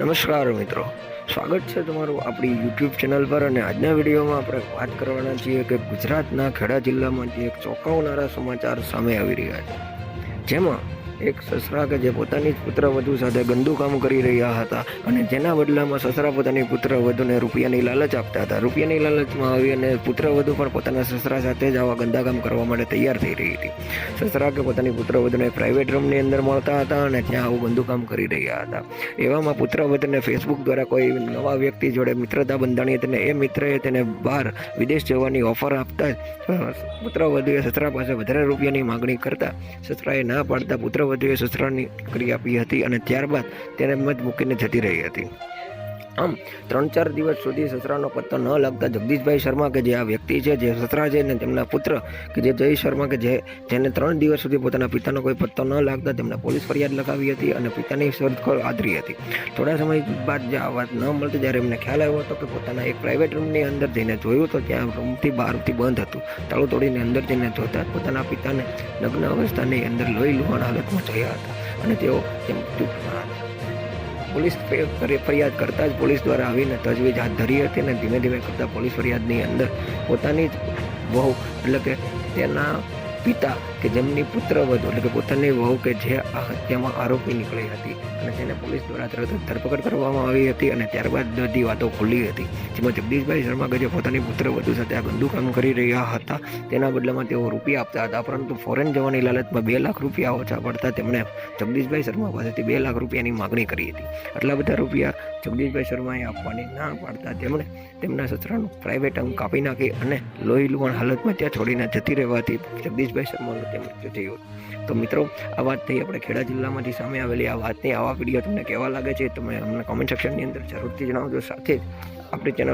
નમસ્કાર મિત્રો, સ્વાગત છે તમારું આપણી યુટ્યુબ ચેનલ પર. અને આજના વિડીયોમાં આપણે વાત કરવાના છીએ કે ગુજરાતના ખેડા જિલ્લામાંથી એક ચોંકાવનારા સમાચાર સામે આવી રહ્યા છે, જેમાં એક સસરા કે જે પોતાની જ પુત્રવધુ સાથે ગંદુ કામ કરી રહ્યા હતા અને જેના બદલામાં સસરા પોતાની પુત્રવધુને રૂપિયાની લાલચ આપતા હતા. રૂપિયાની લાલચમાં આવી અને પુત્રવધુ પણ પોતાના સસરા સાથે જ આવા ગંદા કામ કરવા માટે તૈયાર થઈ રહી હતી. સસરા કે પોતાની પુત્રવધુને પ્રાઇવેટ રૂમની અંદર મળતા હતા અને ત્યાં આવું ગંદુ કામ કરી રહ્યા હતા. એવામાં પુત્રવધુને ફેસબુક દ્વારા કોઈ નવા વ્યક્તિ જોડે મિત્રતા બંધાણી હતી અને એ મિત્રએ તેને બહાર વિદેશ જવાની ઓફર આપતા પુત્રવધુએ સસરા પાસે વધારે રૂપિયાની માગણી કરતા સસરાએ ના પાડતા પુત્રવધુએ સસરાની કરી આપી હતી અને ત્યારબાદ તેને મત મૂકીને જતી રહી હતી. આમ 3-4 દિવસ સુધી સસરાનો પત્તો ન લાગતા જગદીશભાઈ શર્મા કે જે આ વ્યક્તિ છે, જે સસરા છે, ને તેમના પુત્ર કે જે જય શર્મા કે જેને 3 દિવસ સુધી પોતાના પિતાનો કોઈ પત્તો ન લાગતા તેમણે પોલીસ ફરિયાદ લખાવી હતી અને પિતાની શોધખોળ આદરી હતી. થોડા સમય બાદ જે આ વાત ન મળતી ત્યારે એમને ખ્યાલ આવ્યો હતો કે પોતાના એક પ્રાઇવેટ રૂમની અંદર જઈને જોયું તો ત્યાં રૂમથી બહારથી બંધ હતું. તાળું તોડીને અંદર જઈને જોતા પોતાના પિતાને નગ્ન અવસ્થાની અંદર લોહી લુહાણ હાલતમાં જોયા હતા અને તેઓ પોલીસ ફરિયાદ કરતાં જ પોલીસ દ્વારા આવીને તજવીજ હાથ ધરી હતી અને ધીમે ધીમે કરતાં પોલીસ ફરિયાદની અંદર પોતાની જ વહુ એટલે કે તેના પિતા કે જેમની પુત્રવધુ એટલે કે પોતાની વહુ કે જે આ હત્યામાં આરોપી નીકળી હતી અને તેને પોલીસ દ્વારા તરત જ ધરપકડ કરવામાં આવી હતી અને ત્યારબાદ બધી વાતો ખુલ્લી હતી. જેમાં જગદીશભાઈ શર્મા કે જે પોતાની પુત્રવધુ સાથે આ ગંદુ કામ કરી રહ્યા હતા તેના બદલામાં તેઓ રૂપિયા આપતા હતા, પરંતુ ફોરેન જવાની લાલચમાં 2 લાખ રૂપિયા ઓછા પડતા તેમણે જગદીશભાઈ શર્મા પાસેથી 2 લાખ રૂપિયાની માગણી કરી હતી. આટલા બધા રૂપિયા જગદીશભાઈ શર્માએ આપવાની ના પાડતા તેમણે તેમના સસરાનું પ્રાઇવેટ અંગ કાપી નાખી અને લોહી લુહાણ હાલતમાં ત્યાં છોડીને જતી રહેવાથી જગદીશભાઈ શર્માનું તે મૃત્યુ થયું. તો મિત્રો, આ વાત થઈ આપણે ખેડા જિલ્લામાંથી સામે આવેલી આ વાતની. આવા વિડીયો તમને કેવા લાગે છે તમે અમને કોમેન્ટ સેક્શનની અંદર જરૂરથી જણાવજો. સાથે જ આપણી ચેનલ